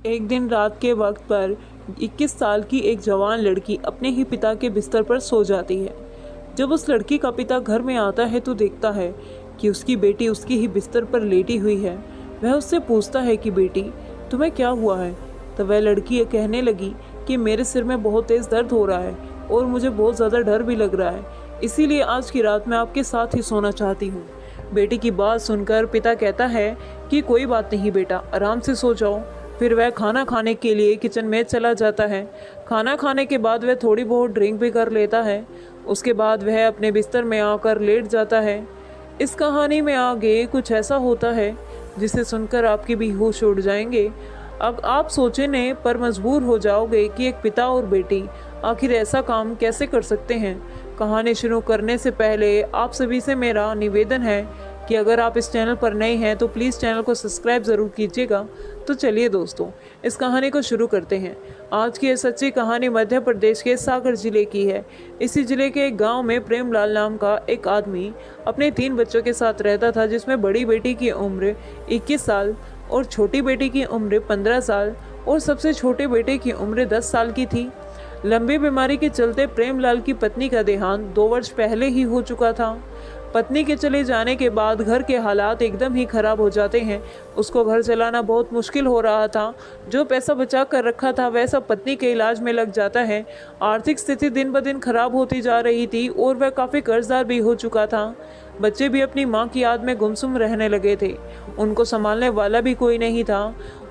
एक दिन रात के वक्त पर 21 साल की एक जवान लड़की अपने ही पिता के बिस्तर पर सो जाती है। जब उस लड़की का पिता घर में आता है तो देखता है कि उसकी बेटी उसकी ही बिस्तर पर लेटी हुई है। वह उससे पूछता है कि बेटी, तुम्हें क्या हुआ है? तो वह लड़की ये कहने लगी कि मेरे सिर में बहुत तेज़ दर्द हो रहा है और मुझे बहुत ज़्यादा डर भी लग रहा है, इसीलिए आज की रात मैं आपके साथ ही सोना चाहती हूँ। बेटी की बात सुनकर पिता कहता है कि कोई बात नहीं बेटा, आराम से सो जाओ। फिर वह खाना खाने के लिए किचन में चला जाता है। खाना खाने के बाद वह थोड़ी बहुत ड्रिंक भी कर लेता है। उसके बाद वह अपने बिस्तर में आकर लेट जाता है। इस कहानी में आगे कुछ ऐसा होता है जिसे सुनकर आपके भी होश उड़ जाएंगे। अब आप सोचने पर मजबूर हो जाओगे कि एक पिता और बेटी आखिर ऐसा काम कैसे कर सकते हैं। कहानी शुरू करने से पहले आप सभी से मेरा निवेदन है कि अगर आप इस चैनल पर नए हैं तो प्लीज़ चैनल को सब्सक्राइब ज़रूर कीजिएगा। तो चलिए दोस्तों, इस कहानी को शुरू करते हैं। आज की ये सच्ची कहानी मध्य प्रदेश के सागर जिले की है। इसी जिले के एक गांव में प्रेमलाल नाम का एक आदमी अपने 3 बच्चों के साथ रहता था, जिसमें बड़ी बेटी की उम्र 21 साल और छोटी बेटी की उम्र 15 साल और सबसे छोटे बेटे की उम्र 10 साल की थी। लंबी बीमारी के चलते प्रेमलाल की पत्नी का देहांत 2 वर्ष पहले ही हो चुका था। पत्नी के चले जाने के बाद घर के हालात एकदम ही खराब हो जाते हैं। उसको घर चलाना बहुत मुश्किल हो रहा था। जो पैसा बचा कर रखा था वह सब पत्नी के इलाज में लग जाता है। आर्थिक स्थिति दिन ब दिन खराब होती जा रही थी और वह काफ़ी कर्जदार भी हो चुका था। बच्चे भी अपनी माँ की याद में गुमसुम रहने लगे थे। उनको संभालने वाला भी कोई नहीं था।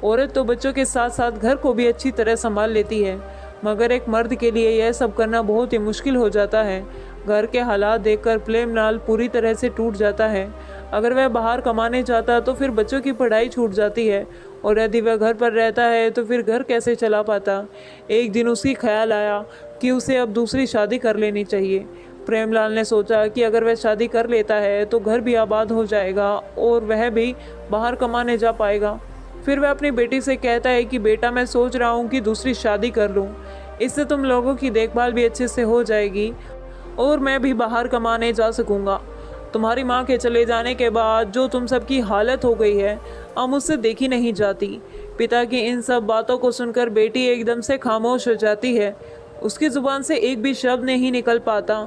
औरत तो बच्चों के साथ साथ घर को भी अच्छी तरह संभाल लेती है, मगर एक मर्द के लिए यह सब करना बहुत ही मुश्किल हो जाता है। घर के हालात देखकर प्रेमलाल पूरी तरह से टूट जाता है। अगर वह बाहर कमाने जाता तो फिर बच्चों की पढ़ाई छूट जाती है, और यदि वह घर पर रहता है तो फिर घर कैसे चला पाता। एक दिन उसी ख्याल आया कि उसे अब दूसरी शादी कर लेनी चाहिए। प्रेमलाल ने सोचा कि अगर वह शादी कर लेता है तो घर भी आबाद हो जाएगा और वह भी बाहर कमाने जा पाएगा। फिर वह अपनी बेटी से कहता है कि बेटा, मैं सोच रहा हूँ कि दूसरी शादी कर लूँ, इससे तुम लोगों की देखभाल भी अच्छे से हो जाएगी और मैं भी बाहर कमाने जा सकूंगा। तुम्हारी माँ के चले जाने के बाद जो तुम सबकी हालत हो गई है, अब मुझसे देखी नहीं जाती। पिता की इन सब बातों को सुनकर बेटी एकदम से खामोश हो जाती है। उसकी जुबान से एक भी शब्द नहीं निकल पाता।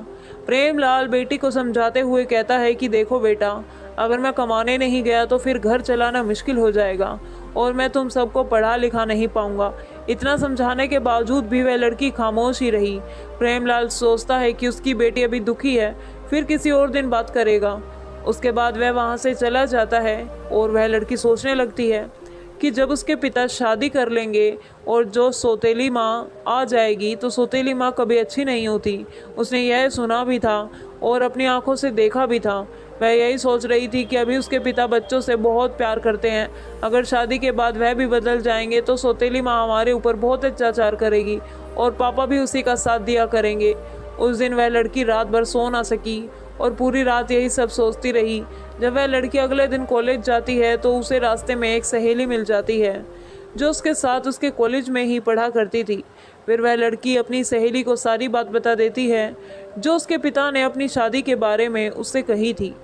प्रेमलाल बेटी को समझाते हुए कहता है कि देखो बेटा, अगर मैं कमाने नहीं गया तो फिर घर चलाना मुश्किल हो जाएगा और मैं तुम सबको पढ़ा लिखा नहीं पाऊंगा। इतना समझाने के बावजूद भी वह लड़की खामोश ही रही। प्रेमलाल सोचता है कि उसकी बेटी अभी दुखी है, फिर किसी और दिन बात करेगा। उसके बाद वह वहाँ से चला जाता है और वह लड़की सोचने लगती है कि जब उसके पिता शादी कर लेंगे और जो सौतेली माँ आ जाएगी तो सौतेली माँ कभी अच्छी नहीं होती। उसने यह सुना भी था और अपनी आंखों से देखा भी था। वह यही सोच रही थी कि अभी उसके पिता बच्चों से बहुत प्यार करते हैं, अगर शादी के बाद वह भी बदल जाएंगे तो सौतेली माँ हमारे ऊपर बहुत अत्याचार करेगी और पापा भी उसी का साथ दिया करेंगे। उस दिन वह लड़की रात भर सो ना सकी और पूरी रात यही सब सोचती रही। जब वह लड़की अगले दिन कॉलेज जाती है तो उसे रास्ते में एक सहेली मिल जाती है जो उसके साथ उसके कॉलेज में ही पढ़ा करती थी। फिर वह लड़की अपनी सहेली को सारी बात बता देती है जो उसके पिता ने अपनी शादी के बारे में उससे कही थी।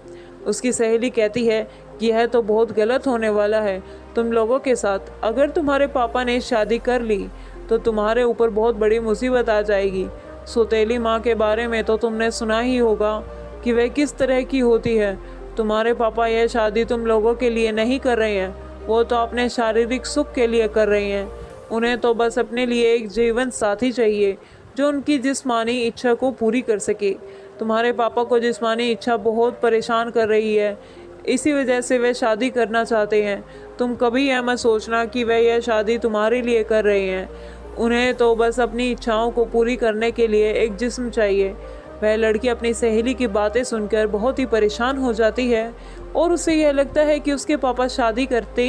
उसकी सहेली कहती है कि यह तो बहुत गलत होने वाला है तुम लोगों के साथ। अगर तुम्हारे पापा ने शादी कर ली तो तुम्हारे ऊपर बहुत बड़ी मुसीबत आ जाएगी। सौतेली माँ के बारे में तो तुमने सुना ही होगा कि वह किस तरह की होती है। तुम्हारे पापा यह शादी तुम लोगों के लिए नहीं कर रहे हैं, वो तो अपने शारीरिक सुख के लिए कर रहे हैं। उन्हें तो बस अपने लिए एक जीवन साथी चाहिए जो उनकी जिस्मानी इच्छा को पूरी कर सके। तुम्हारे पापा को जिस्मानी इच्छा बहुत परेशान कर रही है, इसी वजह से वे शादी करना चाहते हैं। तुम कभी यह मत सोचना कि वे यह शादी तुम्हारे लिए कर रहे हैं। उन्हें तो बस अपनी इच्छाओं को पूरी करने के लिए एक जिस्म चाहिए। वह लड़की अपनी सहेली की बातें सुनकर बहुत ही परेशान हो जाती है और उसे यह लगता है कि उसके पापा शादी करते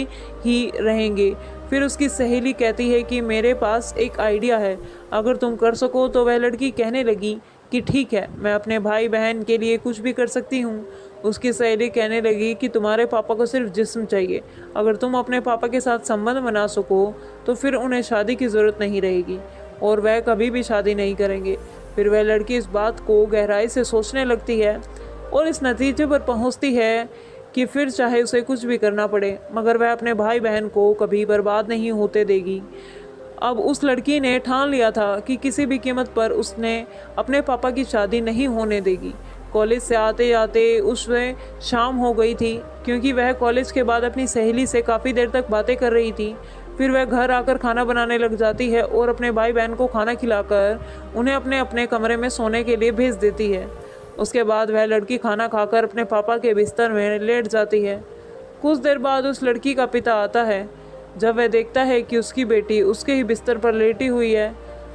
ही रहेंगे। फिर उसकी सहेली कहती है कि मेरे पास एक आइडिया है, अगर तुम कर सको तो। वह लड़की कहने लगी कि ठीक है, मैं अपने भाई बहन के लिए कुछ भी कर सकती हूँ। उसकी सहेली कहने लगी कि तुम्हारे पापा को सिर्फ जिस्म चाहिए, अगर तुम अपने पापा के साथ संबंध बना सको तो फिर उन्हें शादी की ज़रूरत नहीं रहेगी और वह कभी भी शादी नहीं करेंगे। फिर वह लड़की इस बात को गहराई से सोचने लगती है और इस नतीजे पर पहुंचती है कि फिर चाहे उसे कुछ भी करना पड़े मगर वह अपने भाई बहन को कभी बर्बाद नहीं होते देगी। अब उस लड़की ने ठान लिया था कि किसी भी कीमत पर उसने अपने पापा की शादी नहीं होने देगी। कॉलेज से आते आते उसमें शाम हो गई थी, क्योंकि वह कॉलेज के बाद अपनी सहेली से काफ़ी देर तक बातें कर रही थी। फिर वह घर आकर खाना बनाने लग जाती है और अपने भाई बहन को खाना खिलाकर उन्हें अपने अपने कमरे में सोने के लिए भेज देती है। उसके बाद वह लड़की खाना खाकर अपने पापा के बिस्तर में लेट जाती है। कुछ देर बाद उस लड़की का पिता आता है। जब वह देखता है कि उसकी बेटी उसके ही बिस्तर पर लेटी हुई है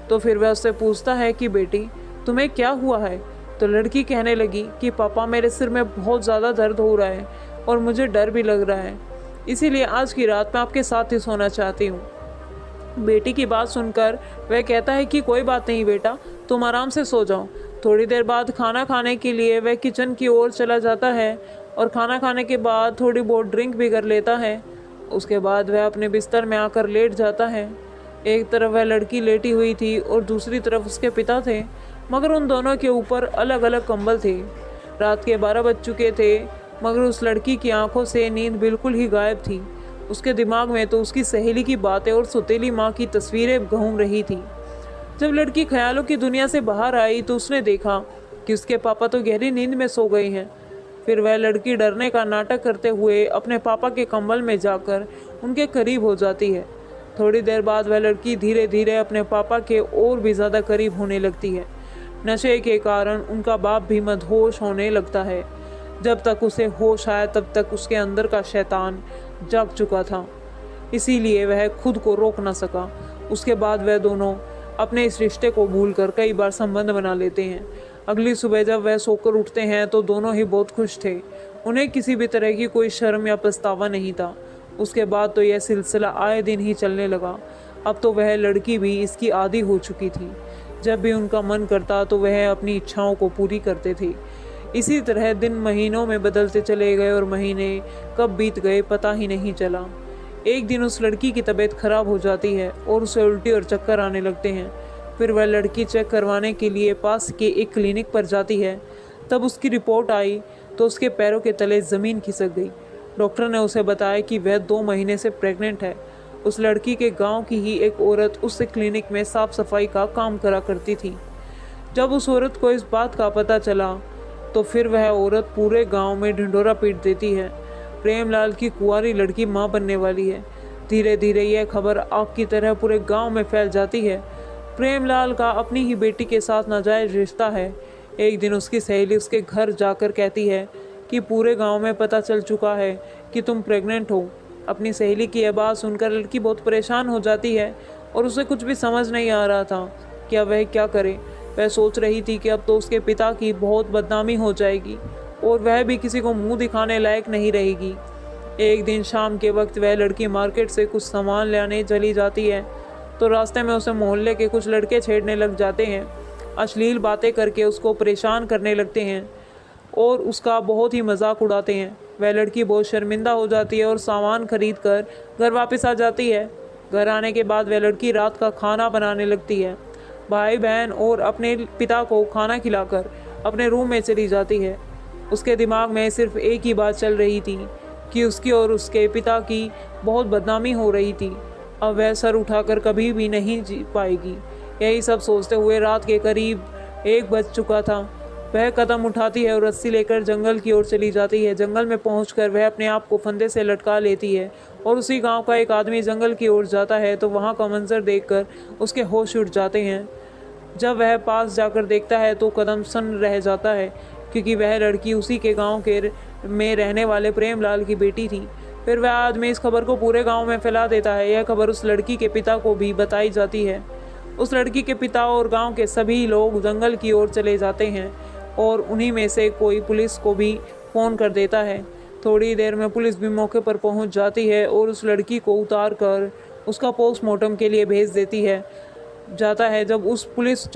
तो फिर वह उससे पूछता है कि बेटी तुम्हें क्या हुआ है। तो लड़की कहने लगी कि पापा मेरे सिर में बहुत ज़्यादा दर्द हो रहा है और मुझे डर भी लग रहा है, इसीलिए आज की रात मैं आपके साथ ही सोना चाहती हूँ। बेटी की बात सुनकर वह कहता है कि कोई बात नहीं बेटा, तुम आराम से सो जाओ। थोड़ी देर बाद खाना खाने के लिए वह किचन की ओर चला जाता है और खाना खाने के बाद थोड़ी बहुत ड्रिंक भी कर लेता है। उसके बाद वह अपने बिस्तर में आकर लेट जाता है। एक तरफ वह लड़की लेटी हुई थी और दूसरी तरफ उसके पिता थे, मगर उन दोनों के ऊपर अलग अलग कंबल थे। रात के 12 बज चुके थे मगर उस लड़की की आंखों से नींद बिल्कुल ही गायब थी। उसके दिमाग में तो उसकी सहेली की बातें और सौतेली माँ की तस्वीरें घूम रही थी। जब लड़की ख्यालों की दुनिया से बाहर आई तो उसने देखा कि उसके पापा तो गहरी नींद में सो गए हैं। फिर वह लड़की डरने का नाटक करते हुए अपने पापा के कंबल में जाकर उनके करीब हो जाती है। थोड़ी देर बाद वह लड़की धीरे धीरे अपने पापा के और भी ज़्यादा करीब होने लगती है। नशे के कारण उनका बाप भी मदहोश होने लगता है। जब तक उसे होश आया तब तक उसके अंदर का शैतान जाग चुका था, इसीलिए वह खुद को रोक न सका। उसके बाद वह दोनों अपने इस रिश्ते को भूलकर कई बार संबंध बना लेते हैं। अगली सुबह जब वह सोकर उठते हैं तो दोनों ही बहुत खुश थे। उन्हें किसी भी तरह की कोई शर्म या पछतावा नहीं था। उसके बाद तो यह सिलसिला आए दिन ही चलने लगा। अब तो वह लड़की भी इसकी आदी हो चुकी थी। जब भी उनका मन करता तो वह अपनी इच्छाओं को पूरी करते थे। इसी तरह दिन महीनों में बदलते चले गए और महीने कब बीत गए पता ही नहीं चला। एक दिन उस लड़की की तबीयत खराब हो जाती है और उसे उल्टी और चक्कर आने लगते हैं। फिर वह लड़की चेक करवाने के लिए पास के एक क्लिनिक पर जाती है। तब उसकी रिपोर्ट आई तो उसके पैरों के तले ज़मीन खिसक गई। डॉक्टर ने उसे बताया कि वह 2 महीने से प्रेग्नेंट है। उस लड़की के गांव की ही एक औरत उस क्लिनिक में साफ सफाई का काम करा करती थी। जब उस औरत को इस बात का पता चला तो फिर वह औरत पूरे गांव में ढिंढोरा पीट देती है। प्रेमलाल की कुंवारी लड़की मां बनने वाली है। धीरे धीरे यह खबर आग की तरह पूरे गांव में फैल जाती है। प्रेमलाल का अपनी ही बेटी के साथ नाजायज रिश्ता है। एक दिन उसकी सहेली उसके घर जाकर कहती है कि पूरे गांव में पता चल चुका है कि तुम प्रेग्नेंट हो। अपनी सहेली की यह बात सुनकर लड़की बहुत परेशान हो जाती है और उसे कुछ भी समझ नहीं आ रहा था कि अब वह क्या करे। वह सोच रही थी कि अब तो उसके पिता की बहुत बदनामी हो जाएगी और वह भी किसी को मुंह दिखाने लायक नहीं रहेगी। एक दिन शाम के वक्त वह लड़की मार्केट से कुछ सामान लाने चली जाती है तो रास्ते में उसे मोहल्ले के कुछ लड़के छेड़ने लग जाते हैं। अश्लील बातें करके उसको परेशान करने लगते हैं और उसका बहुत ही मजाक उड़ाते हैं। वह लड़की बहुत शर्मिंदा हो जाती है और सामान खरीद कर घर वापस आ जाती है। घर आने के बाद वह लड़की रात का खाना बनाने लगती है। भाई बहन और अपने पिता को खाना खिलाकर अपने रूम में चली जाती है। उसके दिमाग में सिर्फ एक ही बात चल रही थी कि उसकी और उसके पिता की बहुत बदनामी हो रही थी। अब वह सर उठाकर कभी भी नहीं जी पाएगी। यही सब सोचते हुए रात के करीब 1 बज चुका था। वह कदम उठाती है और रस्सी लेकर जंगल की ओर चली जाती है। जंगल में पहुंचकर वह अपने आप को फंदे से लटका लेती है और उसी गांव का एक आदमी जंगल की ओर जाता है तो वहां का मंजर देखकर उसके होश उड़ जाते हैं। जब वह पास जाकर देखता है तो कदम सन्न रह जाता है, क्योंकि वह लड़की उसी के गांव के में रहने वाले प्रेमलाल की बेटी थी। फिर वह आदमी इस खबर को पूरे गांव में फैला देता है। यह खबर उस लड़की के पिता को भी बताई जाती है। उस लड़की के पिता और गांव के सभी लोग जंगल की ओर चले जाते हैं और उन्हीं में से कोई पुलिस को भी फ़ोन कर देता है। थोड़ी देर में पुलिस भी मौके पर पहुंच जाती है और उस लड़की को उतार कर उसका पोस्टमार्टम के लिए भेज देती है जाता है। जब उस पुलिस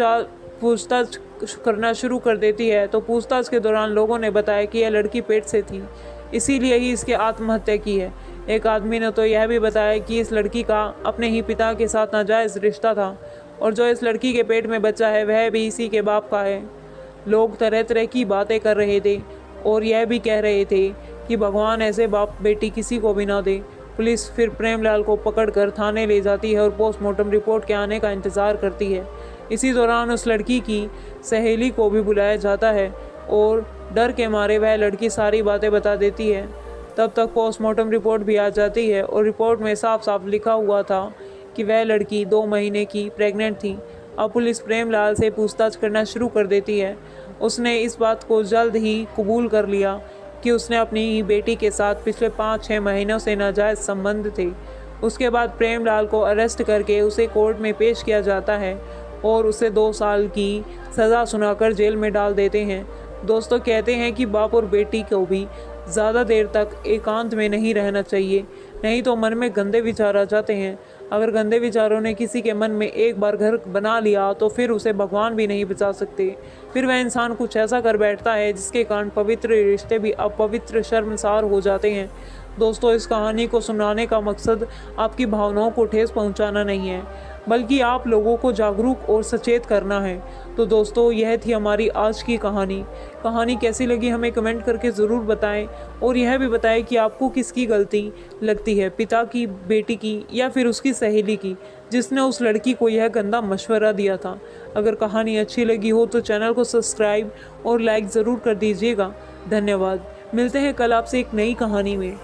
पूछताछ करना शुरू कर देती है तो पूछताछ के दौरान लोगों ने बताया कि यह लड़की पेट से थी, इसीलिए ही इसके आत्महत्या की है। एक आदमी ने तो यह भी बताया कि इस लड़की का अपने ही पिता के साथ नाजायज़ रिश्ता था और जो इस लड़की के पेट में बच्चा है वह भी इसी के बाप का है। लोग तरह तरह की बातें कर रहे थे और यह भी कह रहे थे कि भगवान ऐसे बाप बेटी किसी को भी ना दे। पुलिस फिर प्रेमलाल को पकड़कर थाने ले जाती है और पोस्टमार्टम रिपोर्ट के आने का इंतज़ार करती है। इसी दौरान उस लड़की की सहेली को भी बुलाया जाता है और डर के मारे वह लड़की सारी बातें बता देती है। तब तक पोस्टमार्टम रिपोर्ट भी आ जाती है और रिपोर्ट में साफ साफ लिखा हुआ था कि वह लड़की 2 महीने की प्रेग्नेंट थी। अब पुलिस प्रेमलाल से पूछताछ करना शुरू कर देती है। उसने इस बात को जल्द ही कबूल कर लिया कि उसने अपनी ही बेटी के साथ पिछले 5-6 महीनों से नाजायज़ संबंध थे। उसके बाद प्रेमलाल को अरेस्ट करके उसे कोर्ट में पेश किया जाता है और उसे 2 साल की सज़ा सुनाकर जेल में डाल देते हैं। दोस्तों, कहते हैं कि बाप और बेटी को भी ज़्यादा देर तक एकांत में नहीं रहना चाहिए, नहीं तो मन में गंदे विचार आ जाते हैं। अगर गंदे विचारों ने किसी के मन में एक बार घर बना लिया तो फिर उसे भगवान भी नहीं बचा सकते। फिर वह इंसान कुछ ऐसा कर बैठता है जिसके कारण पवित्र रिश्ते भी अपवित्र शर्मसार हो जाते हैं। दोस्तों, इस कहानी को सुनाने का मकसद आपकी भावनाओं को ठेस पहुंचाना नहीं है, बल्कि आप लोगों को जागरूक और सचेत करना है। तो दोस्तों, यह थी हमारी आज की कहानी कैसी लगी हमें कमेंट करके ज़रूर बताएं और यह भी बताएं कि आपको किसकी गलती लगती है, पिता की, बेटी की या फिर उसकी सहेली की, जिसने उस लड़की को यह गंदा मशवरा दिया था। अगर कहानी अच्छी लगी हो तो चैनल को सब्सक्राइब और लाइक ज़रूर कर दीजिएगा। धन्यवाद। मिलते हैं कल आपसे एक नई कहानी में।